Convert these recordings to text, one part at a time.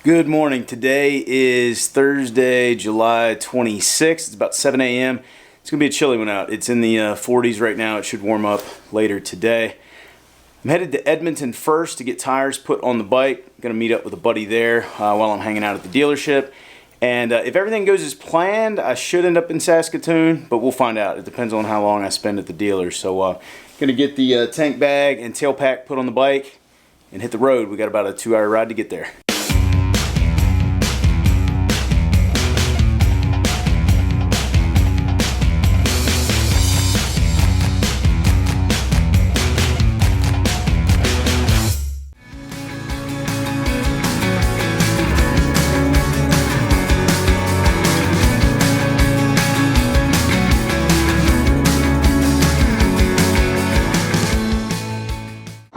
Good morning. Today is Thursday, July 26th. It's about 7 a.m. It's going to be a chilly one out. It's in the 40s right now. It should warm up later today. I'm headed to Edmonton first to get tires put on the bike. I'm going to meet up with a buddy there while I'm hanging out at the dealership. And if everything goes as planned, I should end up in Saskatoon, but we'll find out. It depends on how long I spend at the dealer. So going to get the tank bag and tail pack put on the bike and hit the road. We got about a 2-hour ride to get there.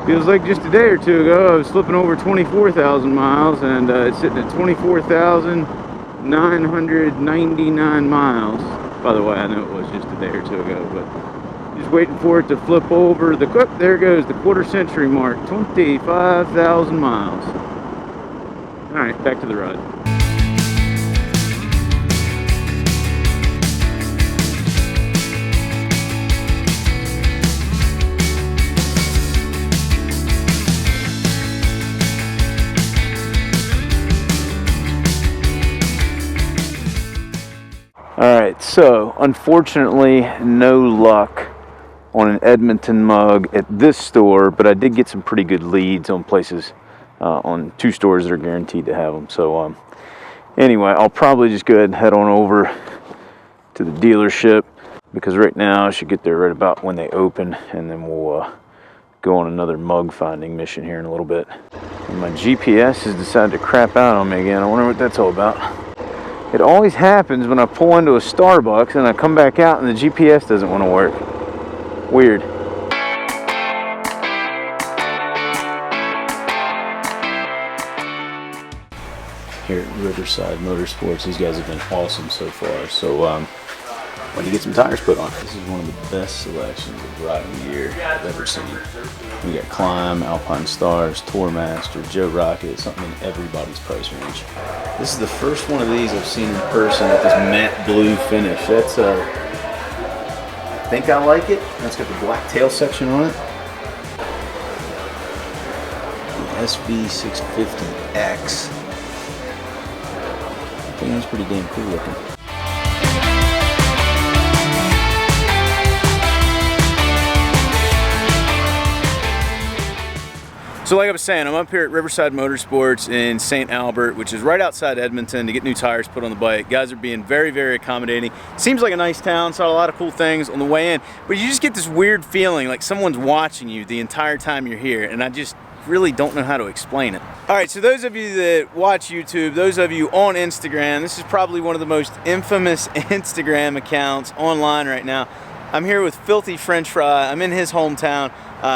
Feels like just a day or two ago I was flipping over 24,000 miles, and it's sitting at 24,999 miles. By the way, I know it was just a day or two ago, but just waiting for it to flip over the, oh, there goes the quarter-century mark, 25,000 miles. Alright, back to the ride. Alright, so unfortunately no luck on an Edmonton mug at this store, but I did get some pretty good leads on places, on 2 stores that are guaranteed to have them. So anyway, I'll probably just go ahead and head on over to the dealership, because right now I should get there right about when they open, and then we'll go on another mug finding mission here in a little bit. And my GPS has decided to crap out on me again. I wonder what that's all about. It always happens when I pull into a Starbucks and I come back out and the GPS doesn't want to work. Weird. Here at Riverside Motosports, these guys have been awesome so far. So when you get some tires put on, this is one of the best selections of riding gear I've ever seen. We got Climb, Alpine Stars, Tourmaster, Joe Rocket, something in everybody's price range. This is the first one of these I've seen in person with this matte blue finish. That's I think I like it. That's got the black tail section on it. The SV650X. I think that's pretty damn cool looking. So like I was saying, I'm up here at Riverside Motorsports in St. Albert, which is right outside Edmonton, to get new tires put on the bike. Guys are being very, very accommodating. Seems like a nice town, saw a lot of cool things on the way in, but you just get this weird feeling like someone's watching you the entire time you're here, and I just really don't know how to explain it. Alright, so those of you that watch YouTube, those of you on Instagram, this is probably one of the most infamous Instagram accounts online right now. I'm here with Filthy Frenchfry. I'm in his hometown.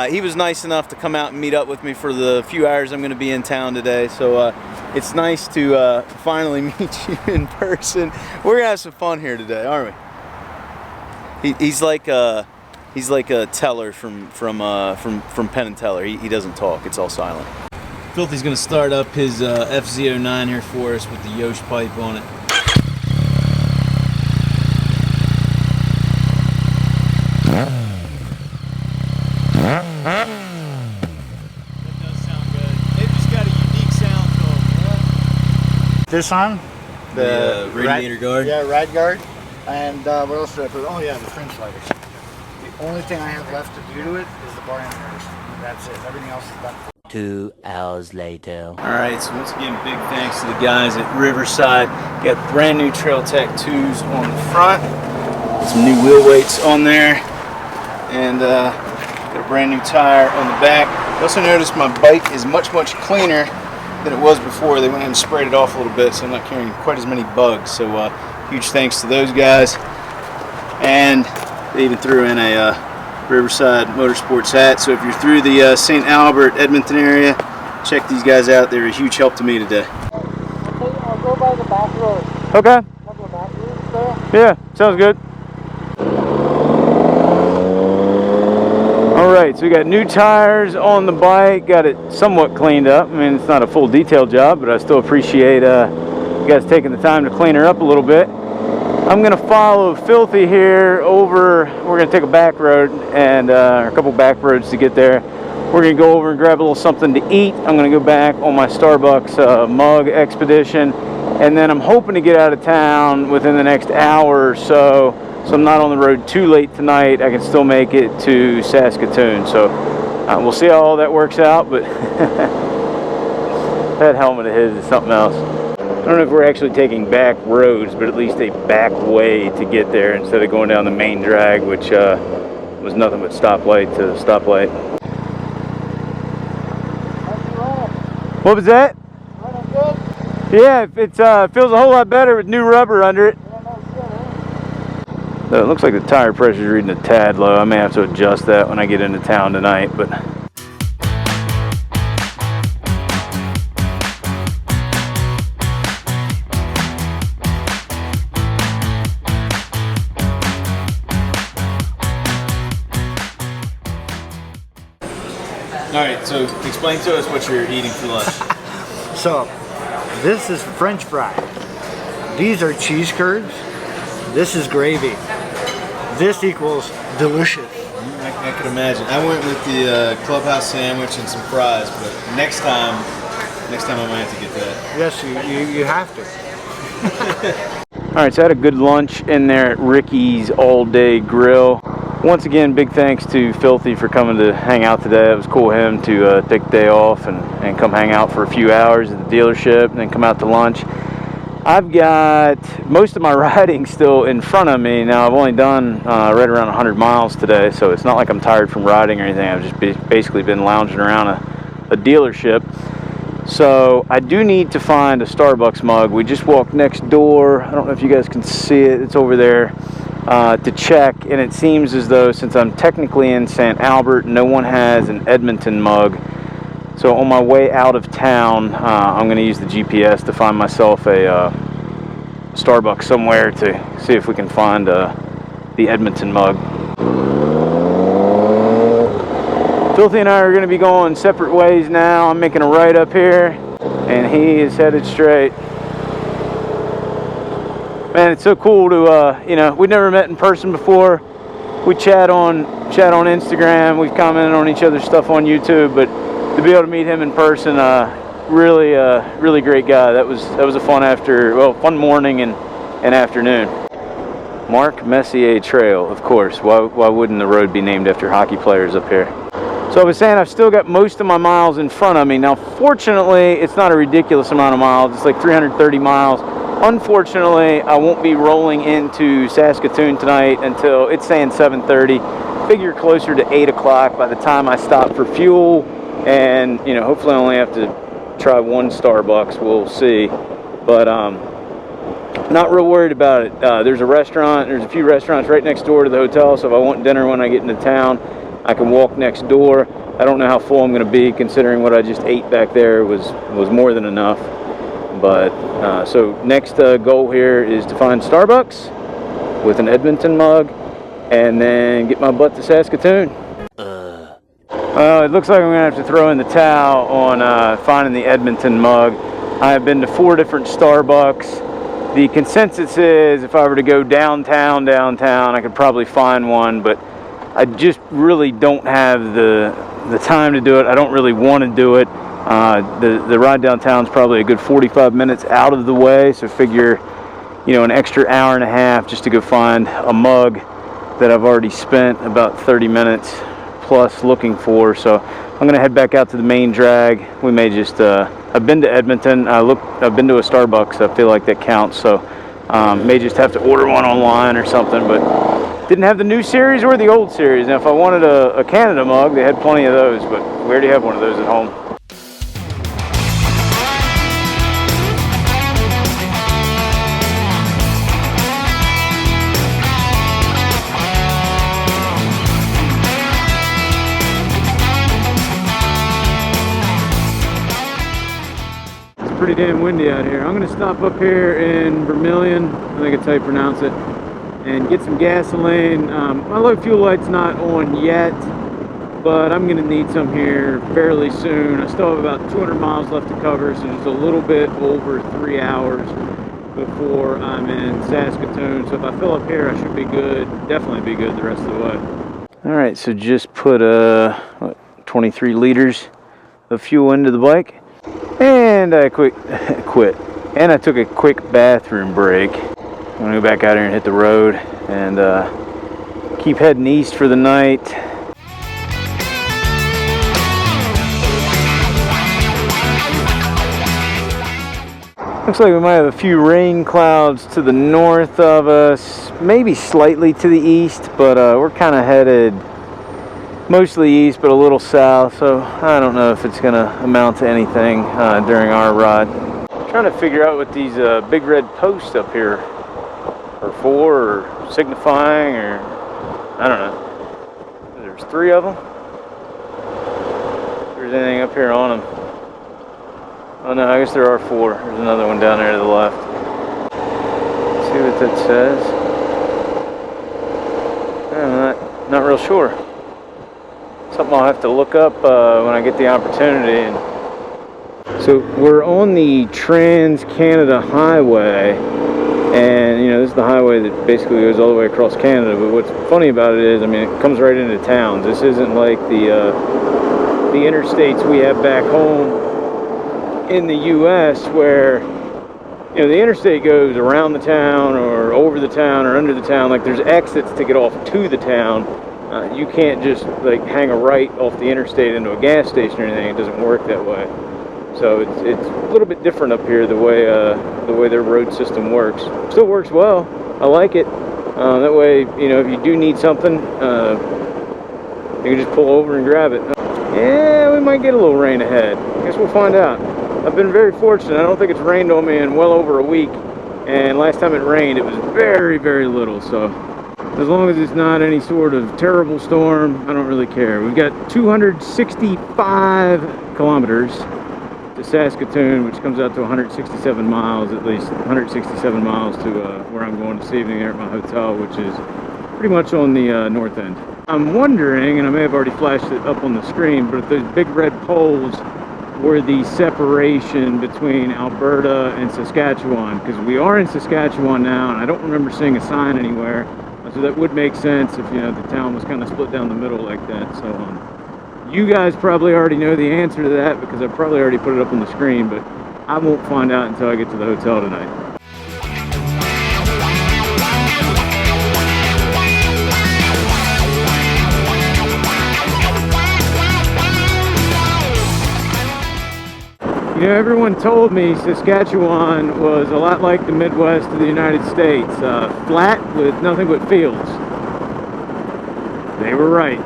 He was nice enough to come out and meet up with me for the few hours I'm going to be in town today. So it's nice to finally meet you in person. We're going to have some fun here today, aren't we? He's like a teller from Penn and Teller. He doesn't talk. It's all silent. Filthy's going to start up his FZ09 here for us with the Yosh pipe on it. That does sound good. They've just got a unique sound to them. This on? The radiator guard? Yeah, rad guard. And what else did I put? Oh yeah, the French sliders. The only thing I have left to do to it is the bar anchors. That's it. Everything else is done. 2 hours later. Alright, so once again, big thanks to the guys at Riverside. Got brand new Trail Attack 2s on the front. Some new wheel weights on there. And got a brand new tire on the back. I also noticed my bike is much cleaner than it was before. They went ahead and sprayed it off a little bit, so I'm not carrying quite as many bugs. So huge thanks to those guys. And they even threw in a Riverside Motorsports hat. So if you're through the St. Albert, Edmonton area, check these guys out. They're a huge help to me today. I'll go by the back road. Okay. Couple of back roads there. Yeah, sounds good. Alright, so we got new tires on the bike, got it somewhat cleaned up. I mean, it's not a full detail job, but I still appreciate you guys taking the time to clean her up a little bit. I'm going to follow Filthy here over, we're going to take a back road, and a couple back roads to get there. We're going to go over and grab a little something to eat. I'm going to go back on my Starbucks mug expedition, and then I'm hoping to get out of town within the next hour or so I'm not on the road too late tonight. I can still make it to Saskatoon. So we'll see how all that works out, but that helmet of his is something else. I don't know if we're actually taking back roads, but at least a back way to get there instead of going down the main drag, which was nothing but stoplight to stoplight. What was that? Yeah, it feels a whole lot better with new rubber under it. So it looks like the tire pressure is reading a tad low. I may have to adjust that when I get into town tonight, but Alright, so explain to us what you're eating for lunch. So, this is French fry. These are cheese curds. This is gravy. This equals delicious. I can imagine. I went with the clubhouse sandwich and some fries, but next time I might have to get that. Yes, you have to. Alright, so I had a good lunch in there at Ricky's All Day Grill. Once again, big thanks to Filthy for coming to hang out today. It was cool of him to take the day off and come hang out for a few hours at the dealership and then come out to lunch. I've got most of my riding still in front of me. Now, I've only done right around 100 miles today, so it's not like I'm tired from riding or anything. I've just basically been lounging around a dealership. So I do need to find a Starbucks mug. We just walked next door. I don't know if you guys can see it. It's over there to check, and it seems as though since I'm technically in St. Albert, no one has an Edmonton mug. So on my way out of town, I'm going to use the GPS to find myself a Starbucks somewhere to see if we can find the Edmonton mug. Filthy and I are going to be going separate ways now. I'm making a right up here, and he is headed straight. Man, it's so cool to, we've never met in person before. We chat on Instagram. We've commented on each other's stuff on YouTube, but to be able to meet him in person, really great guy. That was a fun morning and afternoon. Mark Messier Trail, of course. Why wouldn't the road be named after hockey players up here? So I was saying I've still got most of my miles in front of me. Now, fortunately, it's not a ridiculous amount of miles. It's like 330 miles. Unfortunately, I won't be rolling into Saskatoon tonight until it's saying 7:30. Figure closer to 8 o'clock by the time I stop for fuel. And, hopefully I only have to try one Starbucks. We'll see. But not real worried about it. There's a few restaurants right next door to the hotel. So if I want dinner when I get into town, I can walk next door. I don't know how full I'm going to be, considering what I just ate back there was more than enough. But so next goal here is to find Starbucks with an Edmonton mug, and then get my butt to Saskatoon. It looks like I'm going to have to throw in the towel on finding the Edmonton mug. I have been to 4 different Starbucks. The consensus is if I were to go downtown, I could probably find one, but I just really don't have the time to do it. I don't really want to do it. The ride downtown is probably a good 45 minutes out of the way, so figure, an extra hour and a half just to go find a mug that I've already spent about 30 minutes plus looking for. So I'm going to head back out to the main drag. We may just, I've been to Edmonton. I've been to a Starbucks. I feel like that counts. So may just have to order one online or something, but didn't have the new series or the old series. Now, if I wanted a Canada mug, they had plenty of those, but we already have one of those at home. Pretty damn windy out here. I'm going to stop up here in Vermilion, I think it's how you pronounce it, and get some gasoline. My low fuel light's not on yet. but I'm going to need some here fairly soon. I still have about 200 miles left to cover, so just a little bit over 3 hours before I'm in Saskatoon. So if I fill up here, I should be good. Definitely be good the rest of the way. All right, so just put 23 liters of fuel into the bike, and I quit. And I took a quick bathroom break. I'm gonna go back out here and hit the road and keep heading east for the night. Looks like we might have a few rain clouds to the north of us, maybe slightly to the east, but we're kind of headed mostly east, but a little south, so I don't know if it's gonna amount to anything during our ride. I'm trying to figure out what these big red posts up here are for, or signifying, or I don't know. There's 3 of them. If there's anything up here on them. Oh no, I guess there are 4. There's another one down there to the left. Let's see what that says. I'm not real sure. Something I'll have to look up when I get the opportunity. So we're on the Trans-Canada Highway, and you know, this is the highway that basically goes all the way across Canada. But what's funny about it is, I mean, it comes right into towns. This isn't like the interstates we have back home in the U.S. where, you know, the interstate goes around the town or over the town or under the town. Like, there's exits to get off to the town. You can't just like hang a right off the interstate into a gas station or anything. It doesn't work that way. So it's a little bit different up here, the way their road system works. Still works well. I like it. That way, you know, if you do need something, you can just pull over and grab it. Yeah, we might get a little rain ahead. I guess we'll find out. I've been very fortunate. I don't think it's rained on me in well over a week, and last time it rained, it was very, very little. So as long as it's not any sort of terrible storm, I don't really care. We've got 265 kilometers to Saskatoon, which comes out to 167 miles, at least 167 miles to where I'm going this evening here at my hotel, which is pretty much on the north end. I'm wondering, and I may have already flashed it up on the screen, but if those big red poles were the separation between Alberta and Saskatchewan, because we are in Saskatchewan now, and I don't remember seeing a sign anywhere. So that would make sense if, you know, the town was kind of split down the middle like that. So you guys probably already know the answer to that because I probably already put it up on the screen, but I won't find out until I get to the hotel tonight. You know, everyone told me Saskatchewan was a lot like the Midwest of the United States, flat with nothing but fields. They were right.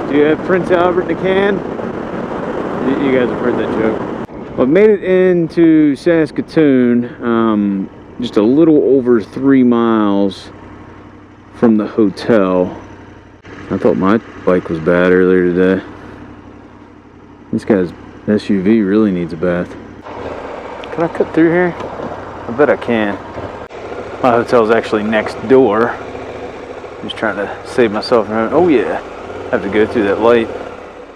Do you have Prince Albert in a can? You guys have heard that joke. Well, I've made it into Saskatoon, just a little over 3 miles from the hotel. I thought my bike was bad earlier today. This guy's SUV really needs a bath. Can I cut through here? I bet I can. My hotel's actually next door. I'm just trying to save myself from having, oh yeah, I have to go through that light,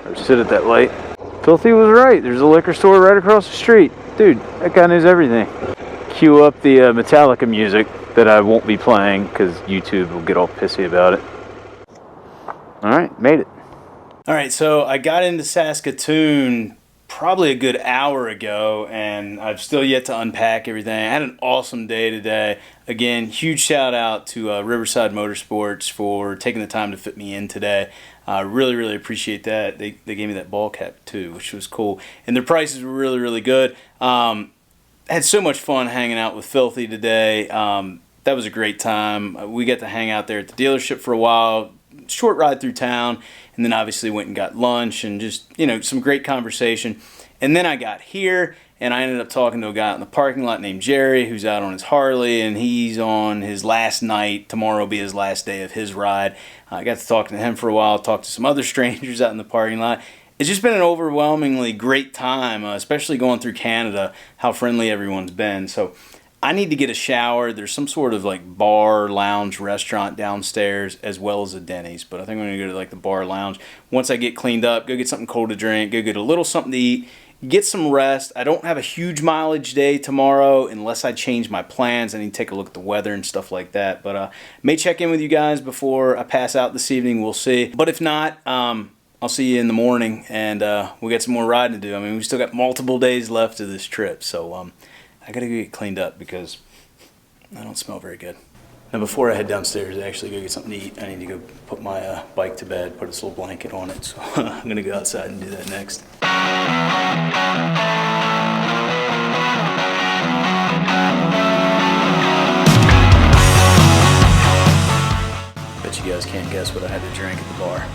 or sit at that light. Filthy was right. There's a liquor store right across the street. Dude, that guy knows everything. Cue up the Metallica music that I won't be playing because YouTube will get all pissy about it. Alright, made it. Alright, so I got into Saskatoon probably a good hour ago, and I've still yet to unpack everything. I had an awesome day today. Again, huge shout out to Riverside Motosports for taking the time to fit me in today. I really, really appreciate that. They gave me that ball cap too, which was cool. And their prices were really, really good. Had so much fun hanging out with Filthy today. That was a great time. We got to hang out there at the dealership for a while. Short ride through town. And then obviously went and got lunch and just, you know, some great conversation. And then I got here, and I ended up talking to a guy in the parking lot named Jerry, who's out on his Harley, and he's on his last night. Tomorrow will be his last day of his ride. I got to talk to him for a while, talked to some other strangers out in the parking lot. It's just been an overwhelmingly great time, especially going through Canada, how friendly everyone's been. So I need to get a shower. There's some sort of like bar, lounge, restaurant downstairs, as well as a Denny's. But I think I'm going to go to like the bar, lounge. Once I get cleaned up, go get something cold to drink, go get a little something to eat, get some rest. I don't have a huge mileage day tomorrow unless I change my plans. I need to take a look at the weather and stuff like that. But may check in with you guys before I pass out this evening. We'll see. But if not, I'll see you in the morning, and we got some more riding to do. I mean, we still got multiple days left of this trip. So I got to go get cleaned up because I don't smell very good. Now, before I head downstairs, I actually go get something to eat. I need to go put my bike to bed, put this little blanket on it. So I'm going to go outside and do that next. Bet you guys can't guess what I had to drink at the bar.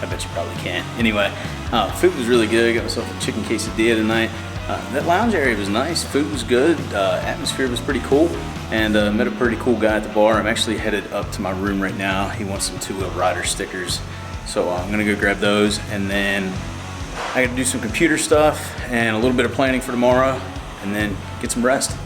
I bet you probably can't. Anyway, food was really good. I got myself a chicken quesadilla tonight. That lounge area was nice. Food was good. Atmosphere was pretty cool. And met a pretty cool guy at the bar. I'm actually headed up to my room right now. He wants some two-wheel rider stickers. So I'm gonna go grab those, and then I gotta do some computer stuff and a little bit of planning for tomorrow, and then get some rest.